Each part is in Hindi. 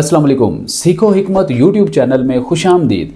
अस्सलाम वालेकुम। सीखो हिकमत यूट्यूब चैनल में खुशामदीद।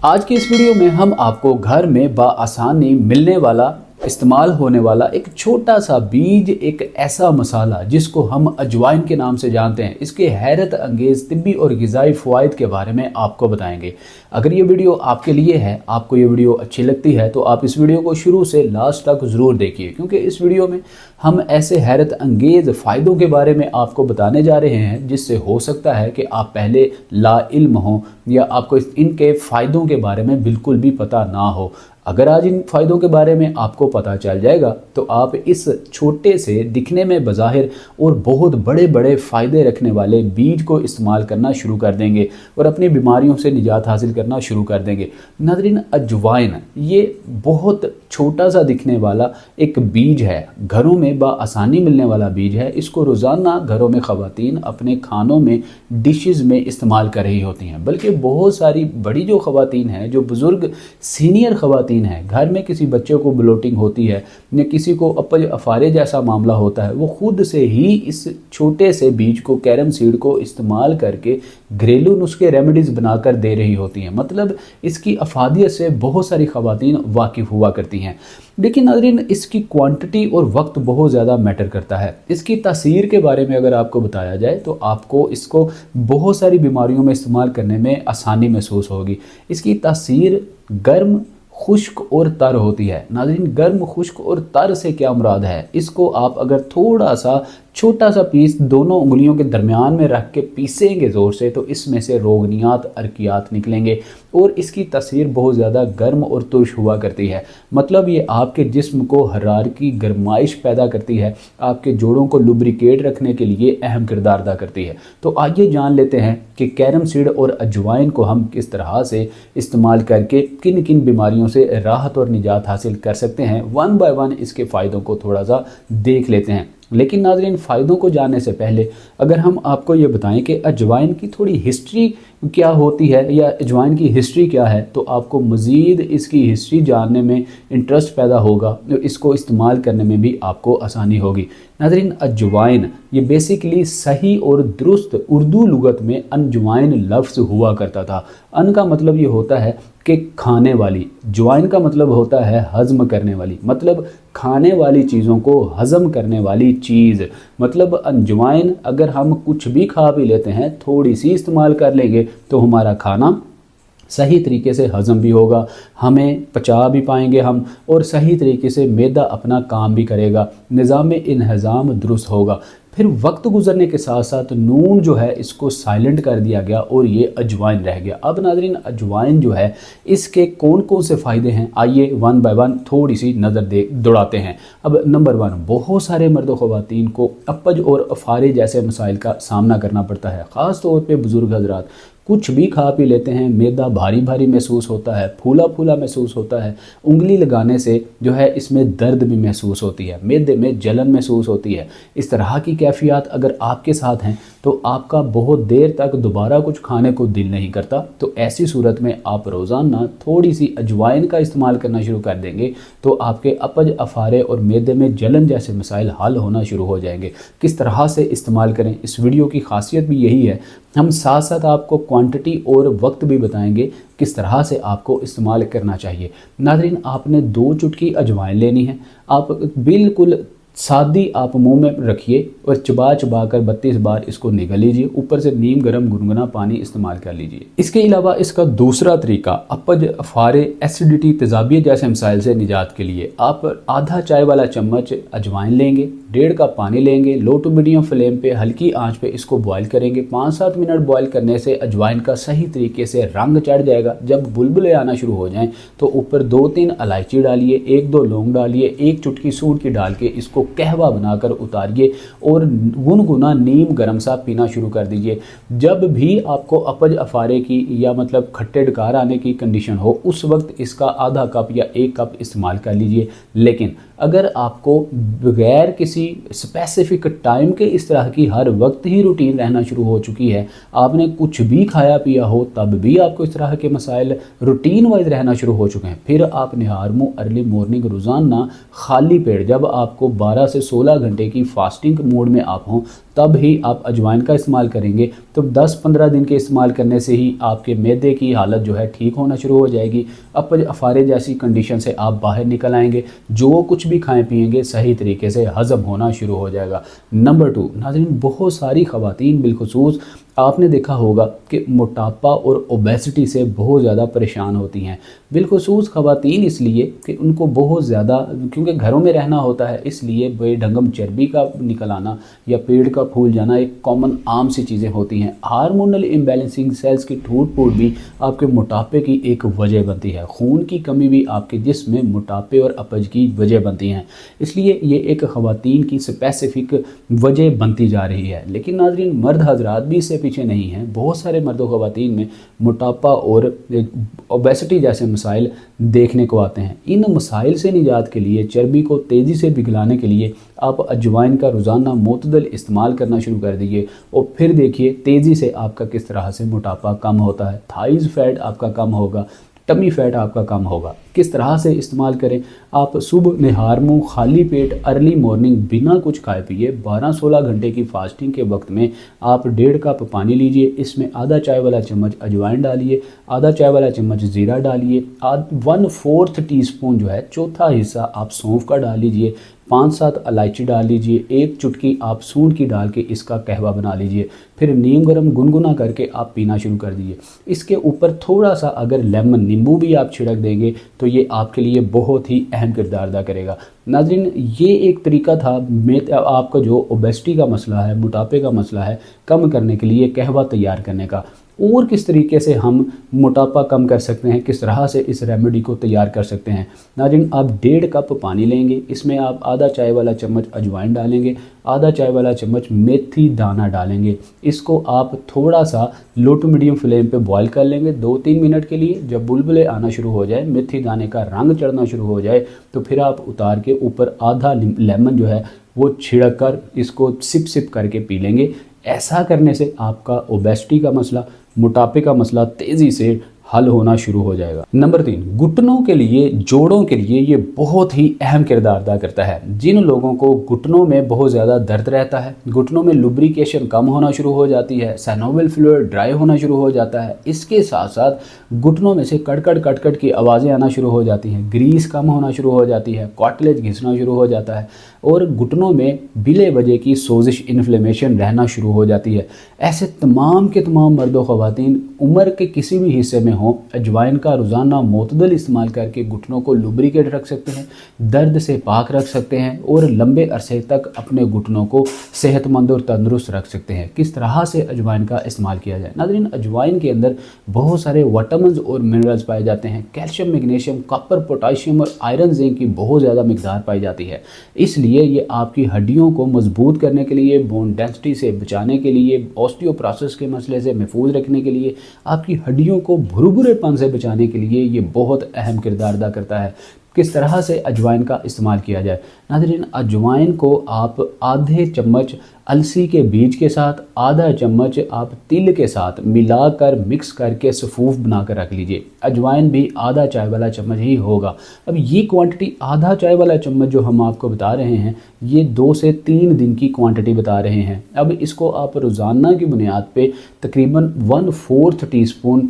आज की इस वीडियो में हम आपको घर में बआसानी मिलने वाला, इस्तेमाल होने वाला एक छोटा सा बीज, एक ऐसा मसाला जिसको हम अजवाइन के नाम से जानते हैं, इसके हैरत अंगेज़ तिब्बी और ग़िज़ाई फ़वाइद के बारे में आपको बताएंगे। अगर ये वीडियो आपके लिए है, आपको ये वीडियो अच्छी लगती है तो आप इस वीडियो को शुरू से लास्ट तक ज़रूर देखिए, क्योंकि इस वीडियो में हम ऐसे हैरत अंगेज़ फ़ायदों के बारे में आपको बताने जा रहे हैं जिससे हो सकता है कि आप पहले लाइल्म हो या आपको इनके फ़ायदों के बारे में बिल्कुल भी पता ना हो। अगर आज इन फ़ायदों के बारे में आपको पता चल जाएगा तो आप इस छोटे से, दिखने में बज़ाहिर और बहुत बड़े बड़े फ़ायदे रखने वाले बीज को इस्तेमाल करना शुरू कर देंगे और अपनी बीमारियों से निजात हासिल करना शुरू कर देंगे। नाज़रीन, अजवाइन ये बहुत छोटा सा दिखने वाला एक बीज है, घरों में बआसानी मिलने वाला बीज है। इसको रोज़ाना घरों में ख़वातीन अपने खानों में, डिशेज़ में इस्तेमाल कर रही होती हैं। बल्कि बहुत सारी बड़ी जो ख़वातीन हैं, जो बुज़ुर्ग सीनियर ख़वातीन हैं, घर में किसी बच्चे को ब्लोटिंग होती है या किसी को अपज अफारे जैसा मामला होता है, वो खुद से ही इस छोटे से बीज को, कैरम सीड को इस्तेमाल करके घरेलू नुस्खे, रेमेडीज़ बनाकर दे रही होती हैं। मतलब इसकी अफादियत से बहुत सारी ख़वातीन वाकिफ़ हुआ करती हैं। लेकिन नाज़रीन, इसकी क्वांटिटी और वक्त बहुत ज़्यादा मैटर करता है। इसकी तासीर के बारे में अगर आपको बताया जाए तो आपको इसको बहुत सारी बीमारियों में इस्तेमाल करने में आसानी महसूस होगी। इसकी तासीर गर्म, खुश्क और तर होती है। नाज़रीन, गर्म, खुश्क और तर से क्या मुराद है? इसको आप अगर थोड़ा सा छोटा सा पीस दोनों उंगलियों के दरमियान में रख के पीसेंगे ज़ोर से तो इसमें से रोगनियात, अर्कियात निकलेंगे और इसकी तासीर बहुत ज़्यादा गर्म और तुर्श हुआ करती है। मतलब ये आपके जिस्म को हरार की गर्माइश पैदा करती है, आपके जोड़ों को लुब्रिकेट रखने के लिए अहम किरदार अदा करती है। तो आइए जान लेते हैं कि कैरम सीड और अजवाइन को हम किस तरह से इस्तेमाल करके किन किन बीमारियों से राहत और निजात हासिल कर सकते हैं। वन बाय वन इसके फ़ायदों को थोड़ा सा देख लेते हैं। लेकिन नाज़रीन, फ़ायदों को जानने से पहले अगर हम आपको ये बताएं कि अजवाइन की थोड़ी हिस्ट्री क्या होती है या अजवाइन की हिस्ट्री क्या है, तो आपको मज़ीद इसकी हिस्ट्री जानने में इंटरेस्ट पैदा होगा और इसको इस्तेमाल करने में भी आपको आसानी होगी। नाज़रीन, अजवाइन ये बेसिकली सही और दुरुस्त उर्दू लुगत में अनजवाइन लफ्ज़ हुआ करता था। अन का मतलब ये होता है कि खाने वाली, जवाइन का मतलब होता है हज़म करने वाली, मतलब खाने वाली चीज़ों को हज़म करने वाली चीज़। मतलब अनजवाइन अगर हम कुछ भी खा भी लेते हैं, थोड़ी सी इस्तेमाल कर लेंगे तो हमारा खाना सही तरीके से हज़म भी होगा, हमें पचा भी पाएंगे हम, और सही तरीके से मैदा अपना काम भी करेगा, निज़ाम इन्हज़ाम दुरुस्त होगा। फिर वक्त गुजरने के साथ साथ नून जो है इसको साइलेंट कर दिया गया और ये अजवाइन रह गया। अब नाज़रीन, अजवाइन जो है इसके कौन कौन से फ़ायदे हैं, आइए वन बाय वन थोड़ी सी नज़र दौड़ाते हैं। अब नंबर वन, बहुत सारे मर्द व ख़वातीन को अपज और अफारे जैसे मसाइल का सामना करना पड़ता है। ख़ास तौर पर बुज़ुर्ग हज़रात कुछ भी खा पी लेते हैं, मैदा भारी भारी महसूस होता है, फूला फूला महसूस होता है, उंगली लगाने से जो है इसमें दर्द भी महसूस होती है, मैदे में जलन महसूस होती है। इस तरह की कैफियत अगर आपके साथ हैं तो आपका बहुत देर तक दोबारा कुछ खाने को दिल नहीं करता। तो ऐसी सूरत में आप रोज़ाना थोड़ी सी अजवाइन का इस्तेमाल करना शुरू कर देंगे तो आपके अपज, अफारे और मैदे में जलन जैसे मसाइल हल होना शुरू हो जाएंगे। किस तरह से इस्तेमाल करें, इस वीडियो की खासियत भी यही है। हम साथ साथ आपको क्वांटिटी और वक्त भी बताएंगे किस तरह से आपको इस्तेमाल करना चाहिए। नाज़रीन, आपने 2 चुटकी अजवाइन लेनी है। आप बिल्कुल सादी आप मुंह में रखिए और चबा चबा कर 32 बार इसको निगल लीजिए। ऊपर से नीम गर्म गुनगुना पानी इस्तेमाल कर लीजिए। इसके अलावा इसका दूसरा तरीका, अपज, अफारे, एसिडिटी, तेज़ाबियत जैसे मसाइल से निजात के लिए आप आधा चाय वाला चम्मच अजवाइन लेंगे, 1.5 कप पानी लेंगे, लो टू मीडियम फ्लेम पे हल्की आंच पे इसको बॉयल करेंगे। 5-7 मिनट बॉयल करने से अजवाइन का सही तरीके से रंग चढ़ जाएगा। जब बुलबुले आना शुरू हो जाएं तो ऊपर 2-3 इलायची डालिए, 1-2 लौंग डालिए, 1 चुटकी सूंड की डाल के इसको कहवा बनाकर उतारिए और गुनगुना नीम गर्म सा पीना शुरू कर दीजिए। जब भी आपको अपज, अफारे की या मतलब खट्टे डकार आने की कंडीशन हो, उस वक्त इसका आधा कप या 1 कप इस्तेमाल कर लीजिए। लेकिन अगर आपको बगैर किसी स्पेसिफिक टाइम के इस तरह की हर वक्त ही रूटीन रहना शुरू हो चुकी है, आपने कुछ भी खाया पिया हो तब भी आपको इस तरह के मसाइल रूटीन वाइज रहना शुरू हो चुके हैं, फिर आप निहार मुँह अर्ली मॉर्निंग रोज़ाना खाली पेट जब आपको 12 12 से 16 घंटे की फास्टिंग मोड में आप हों तब ही आप अजवाइन का इस्तेमाल करेंगे। तो 10-15 दिन के इस्तेमाल करने से ही आपके मैदे की हालत जो है ठीक होना शुरू हो जाएगी। अपच अफारे जैसी कंडीशन से आप बाहर निकल आएंगे। जो कुछ भी खाएं पिएंगे सही तरीके से हज़म होना शुरू हो जाएगा। नंबर 2 नाज़रीन, बहुत सारी ख़वातीन बिलखुसूस आपने देखा होगा कि मोटापा और ओबेसिटी से बहुत ज़्यादा परेशान होती हैं। बिलखुसूस ख़वातीन इसलिए कि उनको बहुत ज़्यादा, क्योंकि घरों में रहना होता है, इसलिए बेढंगम चर्बी का निकल आना या पेट का फूल जाना एक कॉमन आम सी चीज़ें होती हैं। हार्मोनल इम्बैलेंसिंग, सेल्स की टूट फूट भी आपके मोटापे की एक वजह बनती है। खून की कमी भी आपके जिस्म में मोटापे और अपच की वजह बनती हैं। इसलिए ये एक ख़वातीन की स्पेसिफिक वजह बनती जा रही है। लेकिन नाज़रीन, मर्द हजरात भी इससे पीछे नहीं हैं। बहुत सारे मर्दों ख़वातीन में मोटापा और ओबेसिटी जैसे मसाइल देखने को आते हैं। इन मसाइल से निजात के लिए, चर्बी को तेज़ी से पिघलाने के लिए आप अजवाइन का रोज़ाना मुतदल इस्तेमाल करना शुरू कर दीजिए और फिर देखिए तेज़ी से आपका किस तरह से मोटापा कम होता है। थाइज़ फैट आपका कम होगा, टमी फैट आपका कम होगा। किस तरह से इस्तेमाल करें? आप सुबह निहार मुँह खाली पेट अर्ली मॉर्निंग बिना कुछ खाए पिए 12-16 घंटे की फास्टिंग के वक्त में आप 1.5 कप पानी लीजिए। इसमें आधा चाय वाला चम्मच अजवाइन डालिए, आधा चाय वाला चम्मच ज़ीरा डालिए, 1/4 टीस्पून जो है, चौथा हिस्सा आप सौंफ का डाल लीजिए, 5-7 इलायची डाल लीजिए, 1 चुटकी आप सूंड की डाल के इसका कहवा बना लीजिए। फिर नीम गर्म गुनगुना करके आप पीना शुरू कर दीजिए। इसके ऊपर थोड़ा सा अगर लेमन नींबू भी आप छिड़क देंगे तो ये आपके लिए बहुत ही अहम किरदार अदा करेगा। नाज़रीन, ये एक तरीका था आपका जो ओबेसिटी का मसला है, मोटापे का मसला है, कम करने के लिए कहवा तैयार करने का। और किस तरीके से हम मोटापा कम कर सकते हैं, किस तरह से इस रेमेडी को तैयार कर सकते हैं। नाज़रीन, आप 1.5 कप पानी लेंगे, इसमें आप आधा चाय वाला चम्मच अजवाइन डालेंगे, आधा चाय वाला चम्मच मेथी दाना डालेंगे। इसको आप थोड़ा सा लो टू मीडियम फ्लेम पे बॉईल कर लेंगे 2-3 मिनट के लिए। जब बुलबुले आना शुरू हो जाए, मेथी दाने का रंग चढ़ना शुरू हो जाए, तो फिर आप उतार के ऊपर आधा लेमन जो है वो छिड़क कर इसको सिप सिप करके पी लेंगे। ऐसा करने से आपका ओबेसिटी का मसला, मोटापे का मसला तेज़ी से हल होना शुरू हो जाएगा। नंबर 3, घुटनों के लिए, जोड़ों के लिए ये बहुत ही अहम किरदार अदा करता है। जिन लोगों को घुटनों में बहुत ज़्यादा दर्द रहता है, घुटनों में लुब्रिकेशन कम होना शुरू हो जाती है, साइनोवियल फ्लूइड ड्राई होना शुरू हो जाता है, इसके साथ साथ घुटनों में से कड़कड़ कड़कड़ की आवाज़ें आना शुरू हो जाती हैं, ग्रीस कम होना शुरू हो जाती है, कार्टिलेज घिसना शुरू हो जाता है और घुटनों में बिले वजह की सोजिश, इन्फ्लेमेशन रहना शुरू हो जाती है। ऐसे तमाम के तमाम मर्दों ख़वातीन उम्र के किसी भी हिस्से में हो, अजवाइन का रोज़ाना मुतदल इस्तेमाल करके घुटनों को लुब्रिकेट रख सकते हैं, दर्द से पाक रख सकते हैं और लंबे अरसे तक अपने घुटनों को सेहतमंद और तंदुरुस्त रख सकते हैं। किस तरह से अजवाइन का इस्तेमाल किया जाए? नाज़रीन, अजवाइन के अंदर बहुत सारे विटामिन्स और मिनरल्स पाए जाते हैं। कैल्शियम, मैग्नीशियम, कॉपर, पोटाशियम और आयरन, जिंक की बहुत ज़्यादा मिकदार पाई जाती है। इसलिए ये आपकी हड्डियों को मजबूत करने के लिए, बोन डेंसिटी से बचाने के लिए, ऑस्टियोप्रोसिस के मसले से महफूज रखने के लिए, आपकी हड्डियों को भुरभुरेपन से बचाने के लिए ये बहुत अहम किरदार अदा करता है। किस तरह से अजवाइन का इस्तेमाल किया जाए? नाज़रीन, अजवाइन को आप आधे चम्मच अलसी के बीज के साथ, आधा चम्मच आप तिल के साथ मिलाकर मिक्स करके सफूफ बनाकर रख लीजिए। अजवाइन भी आधा चाय वाला चम्मच ही होगा। अब ये क्वांटिटी, आधा चाय वाला चम्मच जो हम आपको बता रहे हैं, ये 2 से 3 दिन की क्वांटिटी बता रहे हैं। अब इसको आप रोज़ाना की बुनियाद पे तकरीबन 1/4 टीस्पून,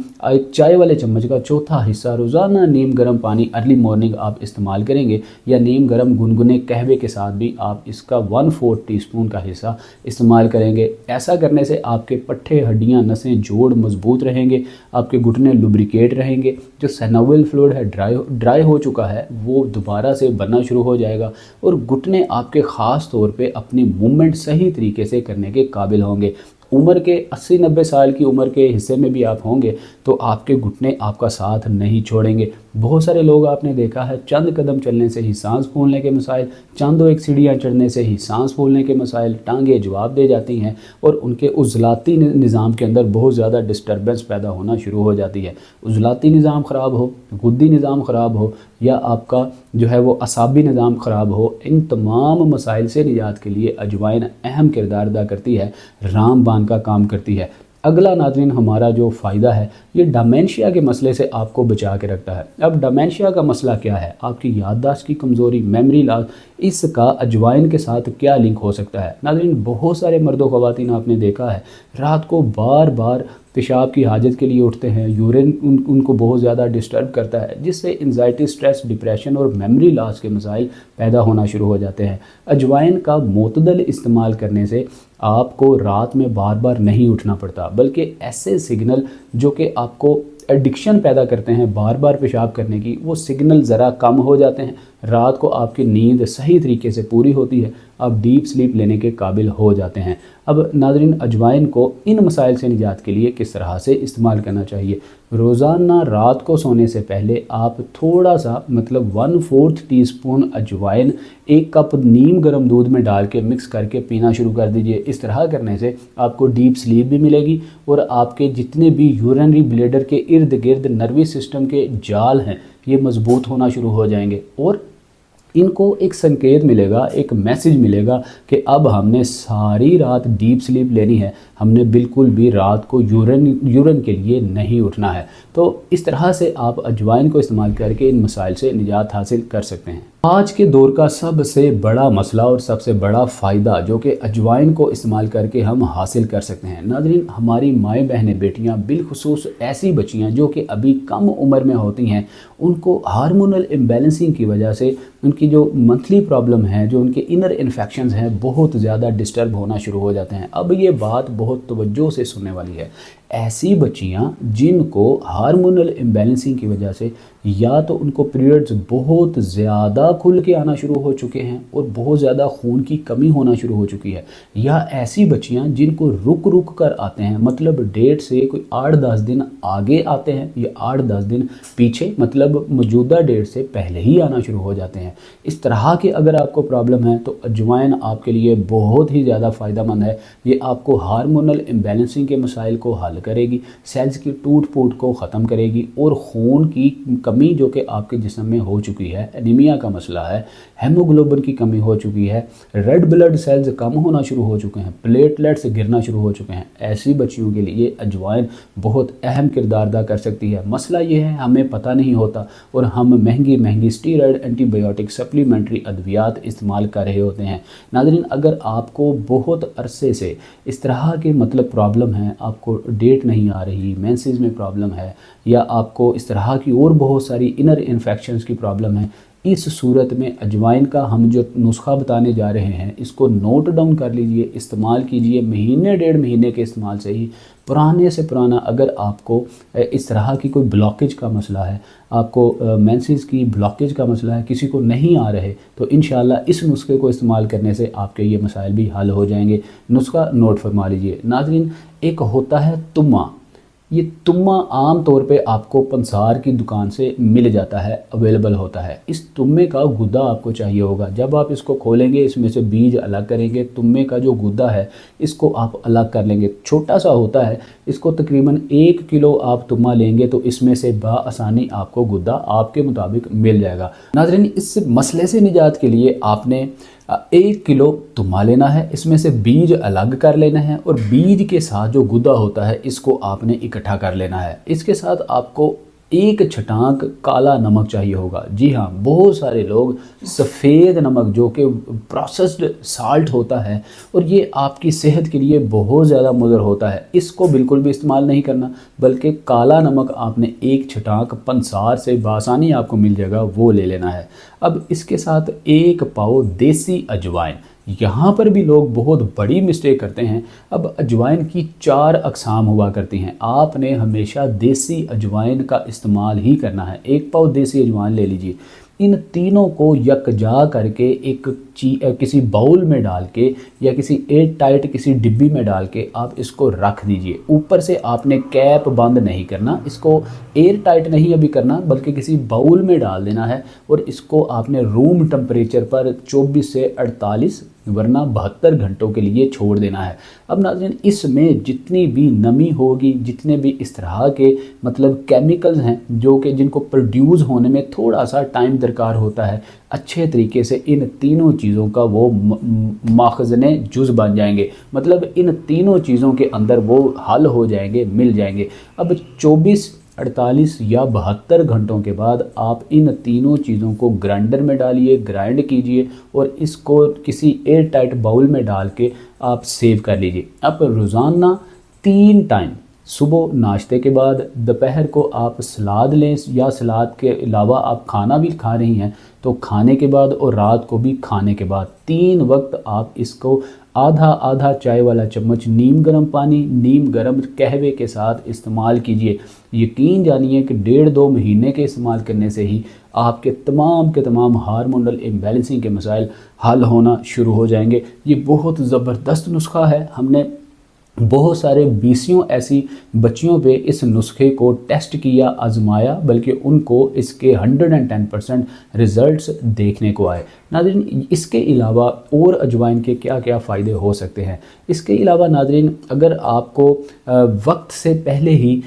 चाय वाले चम्मच का चौथा हिस्सा रोज़ाना नीम गर्म पानी अर्ली मॉर्निंग आप इस्तेमाल करेंगे, या नीम गर्म गुनगुने कहवे के साथ भी आप इसका 1/4 टीस्पून का हिस्सा इस्तेमाल करेंगे। ऐसा करने से आपके पट्ठे, हड्डियां, नसें, जोड़ मजबूत रहेंगे, आपके घुटने लुब्रिकेट रहेंगे, जो साइनोवियल फ्लूइड है ड्राई हो चुका है वो दोबारा से बनना शुरू हो जाएगा और घुटने आपके ख़ास तौर पे अपनी मूवमेंट सही तरीके से करने के काबिल होंगे। उम्र के 80-90 साल की उम्र के हिस्से में भी आप होंगे तो आपके घुटने आपका साथ नहीं छोड़ेंगे। बहुत सारे लोग आपने देखा है, चंद कदम चलने से ही सांस फूलने के मसाइल, चंदों एक सीढ़ियाँ चढ़ने से ही सांस फूलने के मसाइल, टांगें जवाब दे जाती हैं और उनके उज़लाती निज़ाम के अंदर बहुत ज़्यादा डिस्टर्बेंस पैदा होना शुरू हो जाती है। उज़लाती निज़ाम ख़राब हो, गुद्दी निज़ाम ख़राब हो या आपका जो है वो असाबी निज़ाम ख़राब हो, इन तमाम मसाइल से निजात के लिए अजवाइन अहम किरदार अदा करती है, रामबान का काम करती है। अगला नाज़रीन हमारा जो फ़ायदा है ये डिमेंशिया के मसले से आपको बचा के रखता है। अब डिमेंशिया का मसला क्या है? आपकी याददाश्त की कमज़ोरी, मेमोरी लॉस, इसका अजवाइन के साथ क्या लिंक हो सकता है? नाज़रीन बहुत सारे मर्दों ख़वातीन आपने देखा है रात को बार बार पेशाब की हाजत के लिए उठते हैं, यूरिन उनको बहुत ज़्यादा डिस्टर्ब करता है, जिससे एंजाइटी, स्ट्रेस, डिप्रेशन और मेमोरी लॉस के मसाइल पैदा होना शुरू हो जाते हैं। अजवाइन का मोतदल इस्तेमाल करने से आपको रात में बार बार नहीं उठना पड़ता, बल्कि ऐसे सिग्नल जो कि आपको एडिक्शन पैदा करते हैं बार बार पेशाब करने की, वो सिग्नल ज़रा कम हो जाते हैं। रात को आपकी नींद सही तरीके से पूरी होती है, आप डीप स्लीप लेने के काबिल हो जाते हैं। अब नाज़रीन अजवाइन को इन मसाइल से निजात के लिए किस तरह से इस्तेमाल करना चाहिए? रोज़ाना रात को सोने से पहले आप थोड़ा सा मतलब 1/4 टीस्पून अजवाइन 1 कप नीम गर्म दूध में डाल के मिक्स करके पीना शुरू कर दीजिए। इस तरह करने से आपको डीप स्लीप भी मिलेगी और आपके जितने भी यूरिनरी ब्लैडर के इर्द गिर्द नर्वस सिस्टम के जाल हैं ये मजबूत होना शुरू हो जाएंगे और इनको एक संकेत मिलेगा, एक मैसेज मिलेगा कि अब हमने सारी रात डीप स्लीप लेनी है, हमने बिल्कुल भी रात को यूरिन के लिए नहीं उठना है। तो इस तरह से आप अजवाइन को इस्तेमाल करके इन मसाइल से निजात हासिल कर सकते हैं। आज के दौर का सबसे बड़ा मसला और सबसे बड़ा फ़ायदा जो कि अजवाइन को इस्तेमाल करके हम हासिल कर सकते हैं। नाज़रीन हमारी माएँ बहनें बेटियाँ बिलखुसूस ऐसी बच्चियाँ जो कि अभी कम उम्र में होती हैं, उनको हार्मोनल इम्बैलेंसिंग की वजह से उनकी जो मंथली प्रॉब्लम है, जो उनके इनर इन्फेक्शंस हैं, बहुत ज़्यादा डिस्टर्ब होना शुरू हो जाते हैं। अब ये बात बहुत तवज्जो से सुनने वाली है। ऐसी बच्चियाँ जिनको हार्मोनल इम्बैलेंसिंग की वजह से या तो उनको पीरियड्स बहुत ज़्यादा खुल के आना शुरू हो चुके हैं और बहुत ज़्यादा खून की कमी होना शुरू हो चुकी है, या ऐसी बच्चियाँ जिनको रुक रुक कर आते हैं, मतलब डेट से कोई 8-10 दिन आगे आते हैं या 8-10 दिन पीछे, मतलब मौजूदा डेट से पहले ही आना शुरू हो जाते हैं। इस तरह के अगर आपको प्रॉब्लम है तो अजवाइन आपके लिए बहुत ही ज़्यादा फ़ायदेमंद है। ये आपको हार्मोनल इम्बैलेंसिंग के मसाइल को हल करेगी, सेल्स की टूट फूट को ख़त्म करेगी और खून की कमी जो कि आपके जिस्म में हो चुकी है, एनीमिया का मसला है, हेमोग्लोबिन की कमी हो चुकी है, रेड ब्लड सेल्स कम होना शुरू हो चुके हैं, प्लेटलेट्स गिरना शुरू हो चुके हैं, ऐसी बच्चियों के लिए अजवाइन बहुत अहम किरदार अदा कर सकती है। मसला ये है हमें पता नहीं होता और हम महंगी महंगी स्टीरॉयड, एंटीबायोटिक, सप्लीमेंट्री अद्वियात इस्तेमाल कर रहे होते हैं। नाज़रीन अगर आपको बहुत अरसे से इस तरह के मतलब प्रॉब्लम है, आपको डेट नहीं आ रही, मेंसेस में प्रॉब्लम है, या आपको इस तरह की और बहुत सारी इनर इन्फेक्शंस की प्रॉब्लम है, इस सूरत में अजवाइन का हम जो नुस्खा बताने जा रहे हैं इसको नोट डाउन कर लीजिए, इस्तेमाल कीजिए। महीने 1.5 महीने के इस्तेमाल से ही पुराने से पुराना अगर आपको इस तरह की कोई ब्लॉकेज का मसला है, आपको मेंसेस की ब्लॉकेज का मसला है, किसी को नहीं आ रहे, तो इंशाल्लाह इस नुस्खे को इस्तेमाल करने से आपके ये मसाइल भी हल हो जाएंगे। नुस्खा नोट फरमा लीजिए। नाज़रीन एक होता है तुम्मा, ये तुम्मा आम तौर पे आपको पंसार की दुकान से मिल जाता है, अवेलेबल होता है। इस तुम्मे का गुदा आपको चाहिए होगा। जब आप इसको खोलेंगे इसमें से बीज अलग करेंगे, तुम्मे का जो गुदा है इसको आप अलग कर लेंगे। छोटा सा होता है, इसको तकरीबन 1 किलो आप तुम्मा लेंगे तो इसमें से बआसानी आपको गुदा आपके मुताबिक मिल जाएगा। नाज़रीन इस मसले से निजात के लिए आपने 1 किलो तुम्मा लेना है, इसमें से बीज अलग कर लेना है और बीज के साथ जो गुदा होता है इसको आपने इकट्ठा कर लेना है। इसके साथ आपको 1 छटाक काला नमक चाहिए होगा। जी हाँ, बहुत सारे लोग सफ़ेद नमक जो कि प्रोसेस्ड साल्ट होता है और ये आपकी सेहत के लिए बहुत ज़्यादा मुज़र होता है, इसको बिल्कुल भी इस्तेमाल नहीं करना, बल्कि काला नमक आपने 1 छटाक पंसार से बासानी आपको मिल जाएगा, वो ले लेना है। अब इसके साथ 1 पाव देसी अजवाइन, यहाँ पर भी लोग बहुत बड़ी मिस्टेक करते हैं। अब अजवाइन की 4 अक़साम हुआ करती हैं, आपने हमेशा देसी अजवाइन का इस्तेमाल ही करना है। 1 पाव देसी अजवाइन ले लीजिए, इन तीनों को यकजा करके एक किसी बाउल में डाल के या किसी एयर टाइट किसी डिब्बी में डाल के आप इसको रख दीजिए। ऊपर से आपने कैप बंद नहीं करना, इसको एयर टाइट नहीं अभी करना, बल्कि किसी बाउल में डाल देना है और इसको आपने रूम टेम्परेचर पर 24 से 48 वरना 72 घंटों के लिए छोड़ देना है। अब नाज़रीन, इसमें जितनी भी नमी होगी, जितने भी इस तरह के मतलब केमिकल्स हैं जो कि जिनको प्रोड्यूस होने में थोड़ा सा टाइम दरकार होता है, अच्छे तरीके से इन तीनों चीज़ों का वो माखज़ने जुज़ बन जाएंगे, मतलब इन तीनों चीज़ों के अंदर वो हल हो जाएंगे, मिल जाएंगे। अब 24, 48 या 72 घंटों के बाद आप इन तीनों चीज़ों को ग्राइंडर में डालिए, ग्राइंड कीजिए और इसको किसी एयर टाइट बाउल में डाल के आप सेव कर लीजिए। अब रोज़ाना 3 टाइम, सुबह नाश्ते के बाद, दोपहर को आप सलाद लें या सलाद के अलावा आप खाना भी खा रही हैं तो खाने के बाद, और रात को भी खाने के बाद 3 वक्त आप इसको आधा आधा चाय वाला चम्मच नीम गर्म पानी, नीम गर्म कहवे के साथ इस्तेमाल कीजिए। यकीन जानिए कि 1.5-2 महीने के इस्तेमाल करने से ही आपके तमाम के तमाम हार्मोनल इम्बैलेंसिंग के मसाइल हल होना शुरू हो जाएंगे। ये बहुत ज़बरदस्त नुस्खा है। हमने बहुत सारे बीसियों ऐसी बच्चियों पे इस नुस्खे को टेस्ट किया, आजमाया, बल्कि उनको इसके 110% रिज़ल्ट्स देखने को आए। नाज़रीन, इसके अलावा और अजवाइन के क्या क्या फ़ायदे हो सकते हैं? इसके अलावा नाज़रीन, अगर आपको वक्त से पहले ही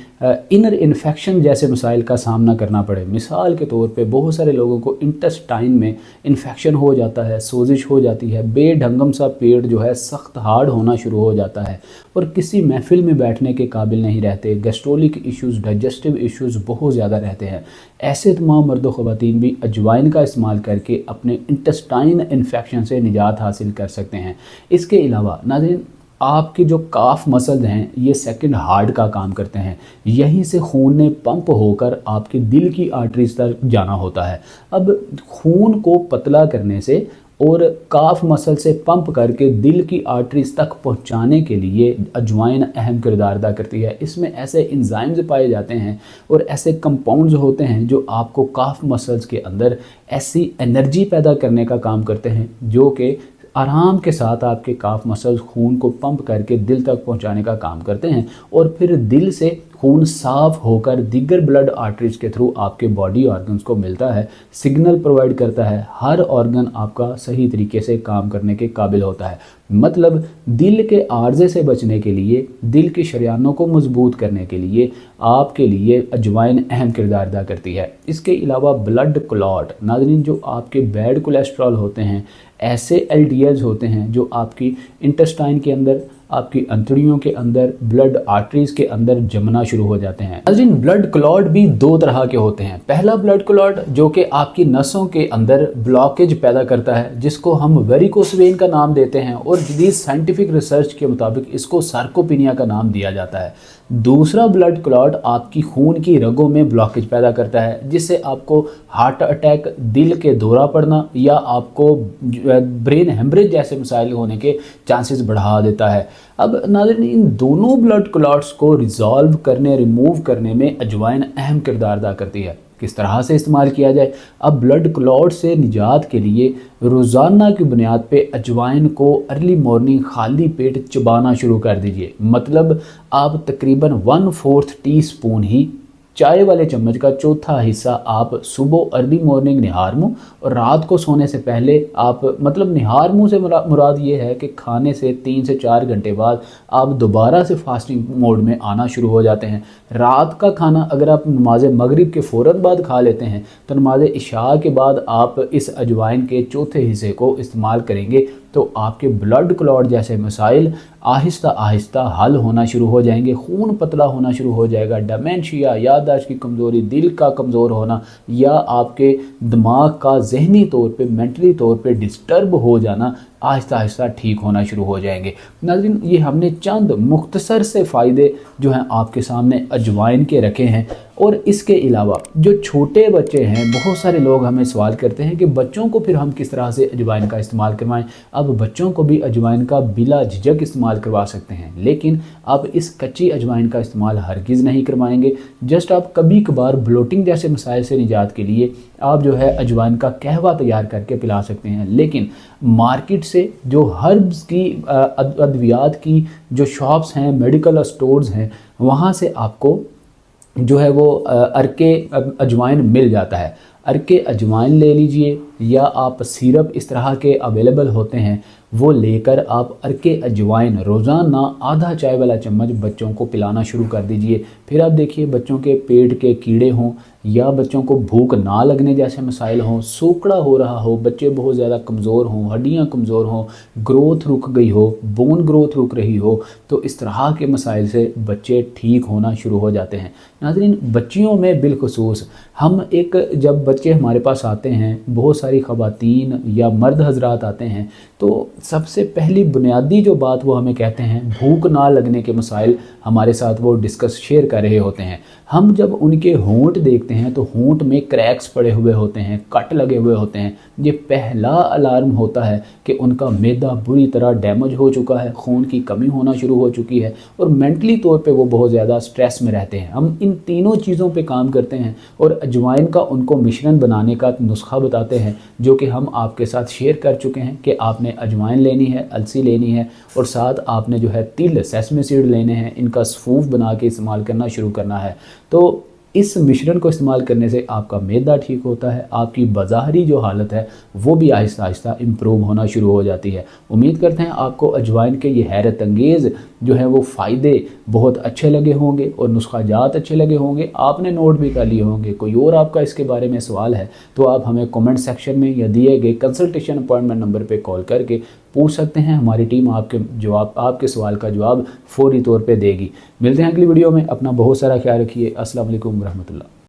इनर इन्फेक्शन जैसे मसाइल का सामना करना पड़े, मिसाल के तौर पे बहुत सारे लोगों को इंटेस्टाइन में इन्फेक्शन हो जाता है, सोजिश हो जाती है, बेढंगम सा पेट जो है सख्त हार्ड होना शुरू हो जाता है और किसी महफिल में बैठने के काबिल नहीं रहते, गैस्ट्रोलिक इश्यूज़, डाइजेस्टिव इश्यूज़ बहुत ज़्यादा रहते हैं। ऐसे तमाम मर्द व ख़वातीन भी अजवाइन का इस्तेमाल करके अपने इंटेस्टाइन इन्फेक्शन से निजात हासिल कर सकते हैं। इसके अलावा नाज़रीन, आपके जो काफ मसल्स हैं ये सेकंड हार्ट का काम करते हैं। यहीं से खून ने पंप होकर आपके दिल की आर्टरीज तक जाना होता है। अब खून को पतला करने से और काफ मसल से पंप करके दिल की आर्टरीज तक पहुंचाने के लिए अजवाइन अहम किरदार अदा करती है। इसमें ऐसे एंजाइम्स पाए जाते हैं और ऐसे कंपाउंड्स होते हैं जो आपको काफ मसल्स के अंदर ऐसी एनर्जी पैदा करने का काम करते हैं जो कि आराम के साथ आपके काफ मसल्स खून को पंप करके दिल तक पहुंचाने का काम करते हैं और फिर दिल से खून साफ होकर दीगर ब्लड आर्टरीज के थ्रू आपके बॉडी ऑर्गन्स को मिलता है, सिग्नल प्रोवाइड करता है, हर ऑर्गन आपका सही तरीके से काम करने के काबिल होता है। मतलब दिल के आर्जे से बचने के लिए, दिल के शरियानों को मजबूत करने के लिए आपके लिए अजवाइन अहम किरदार अदा करती है। इसके अलावा ब्लड क्लॉट, नाज़रीन, जो आपके बैड कोलेस्ट्रॉल होते हैं, ऐसे LDLs होते हैं जो आपकी इंटेस्टाइन के अंदर, आपकी अंतड़ियों के अंदर, ब्लड आर्टरीज के अंदर जमना शुरू हो जाते हैं। नाज़रीन, ब्लड क्लॉट भी 2 तरह के होते हैं। पहला ब्लड क्लॉट जो कि आपकी नसों के अंदर ब्लॉकेज पैदा करता है, जिसको हम वेरिकोस वेन का नाम देते हैं और जदीद साइंटिफिक रिसर्च के मुताबिक इसको सार्कोपिनिया का नाम दिया जाता है। दूसरा ब्लड क्लॉट आपकी खून की रगों में ब्लॉकेज पैदा करता है, जिससे आपको हार्ट अटैक, दिल के दौरा पड़ना या आपको ब्रेन हेमरेज जैसे मसाइल होने के चांसेस बढ़ा देता है। अब नाज़रीन, इन दोनों ब्लड क्लॉट्स को रिजॉल्व करने, रिमूव करने में अजवाइन अहम किरदार अदा करती है। किस तरह से इस्तेमाल किया जाए? अब ब्लड क्लॉट से निजात के लिए रोज़ाना की बुनियाद पे अजवाइन को अर्ली मॉर्निंग खाली पेट चबाना शुरू कर दीजिए। मतलब आप तकरीबन 1/4 टीस्पून ही, चाय वाले चम्मच का चौथा हिस्सा आप सुबह अर्ली मॉर्निंग निहार मुँह और रात को सोने से पहले आप, मतलब निहार मुँह से मुराद ये है कि खाने से 3 से 4 घंटे बाद आप दोबारा से फास्टिंग मोड में आना शुरू हो जाते हैं। रात का खाना अगर आप नमाज मगरिब के फ़ौरन बाद खा लेते हैं तो नमाज इशा के बाद आप इस अजवाइन के चौथे हिस्से को इस्तेमाल करेंगे तो आपके ब्लड क्लॉट जैसे मसाइल आहिस्ता आहिस्ता हल होना शुरू हो जाएंगे। खून पतला होना शुरू हो जाएगा। डेमेंशिया, याददाश्त की कमज़ोरी, दिल का कमज़ोर होना या आपके दिमाग का जहनी तौर पे, मेंटली तौर पे डिस्टर्ब हो जाना आहिस्ता आहिस्ता ठीक होना शुरू हो जाएंगे। नाज़रीन, ये हमने चंद मुख्तसर से फ़ायदे जो हैं आपके सामने अजवाइन के रखे हैं। और इसके अलावा जो छोटे बच्चे हैं, बहुत सारे लोग हमें सवाल करते हैं कि बच्चों को फिर हम किस तरह से अजवाइन का इस्तेमाल करवाएं। अब बच्चों को भी अजवाइन का बिला झिझक इस्तेमाल करवा सकते हैं, लेकिन आप इस कच्ची अजवाइन का इस्तेमाल हरगिज़ नहीं करवाएंगे। जस्ट आप कभी कभार ब्लोटिंग जैसे मसाइल से निजात के लिए आप जो है अजवाइन का कहवा तैयार करके पिला सकते हैं। लेकिन मार्केट से जो हर्ब्स की, अद्वियात की जो शॉप्स हैं, मेडिकल स्टोर्स हैं, वहाँ से आपको जो है वो अरके अजवाइन मिल जाता है। अरके अजवाइन ले लीजिए या आप सिरप इस तरह के अवेलेबल होते हैं, वो लेकर आप अर्के अजवाइन रोज़ाना आधा चाय वाला चम्मच बच्चों को पिलाना शुरू कर दीजिए। फिर आप देखिए बच्चों के पेट के कीड़े हों या बच्चों को भूख ना लगने जैसे मसाइल हों, सोकड़ा हो रहा हो, बच्चे बहुत ज़्यादा कमज़ोर हों, हड्डियाँ कमज़ोर हों, ग्रोथ रुक गई हो, बोन ग्रोथ रुक रही हो, तो इस तरह के मसाइल से बच्चे ठीक होना शुरू हो जाते हैं। नाज़रीन, बच्चियों में बिलखुसूस हम एक जब बच्चे हमारे पास आते हैं, बहुत सारी ख़वातीन या मर्द हजरात आते हैं, तो सबसे पहली बुनियादी जो बात वो हमें कहते हैं, भूख ना लगने के मसाइल हमारे साथ वो डिस्कस शेयर कर रहे होते हैं। हम जब उनके होंठ देखते हैं तो होंठ में क्रैक्स पड़े हुए होते हैं, कट लगे हुए होते हैं। ये पहला अलार्म होता है कि उनका मैदा बुरी तरह डैमेज हो चुका है, खून की कमी होना शुरू हो चुकी है और मेंटली तौर पे वो बहुत ज़्यादा स्ट्रेस में रहते हैं। हम इन तीनों चीज़ों पे काम करते हैं और अजवाइन का उनको मिश्रण बनाने का नुस्खा बताते हैं, जो कि हम आपके साथ शेयर कर चुके हैं कि आपने अजवाइन लेनी है, अलसी लेनी है और साथ आपने जो है तिल सेसमे सीड लेने हैं। इनका सफ़ूफ बना के इस्तेमाल करना शुरू करना है। तो इस मिश्रण को इस्तेमाल करने से आपका मैदा ठीक होता है, आपकी बाज़ाहरी जो हालत है वो भी आहिस्ता आहिस्ता इम्प्रूव होना शुरू हो जाती है। उम्मीद करते हैं आपको अजवाइन के ये हैरत अंगेज़ जो है वो फ़ायदे बहुत अच्छे लगे होंगे और नुस्खाजात अच्छे लगे होंगे, आपने नोट भी कर लिए होंगे। कोई और आपका इसके बारे में सवाल है तो आप हमें कमेंट सेक्शन में या दिए गए कंसल्टेशन अपॉइंटमेंट नंबर पे कॉल करके पूछ सकते हैं। हमारी टीम आपके सवाल का जवाब फौरी तौर पे देगी। मिलते हैं अगली वीडियो में। अपना बहुत सारा ख्याल रखिए। अस्सलाम वालेकुम रहमतुल्लाह।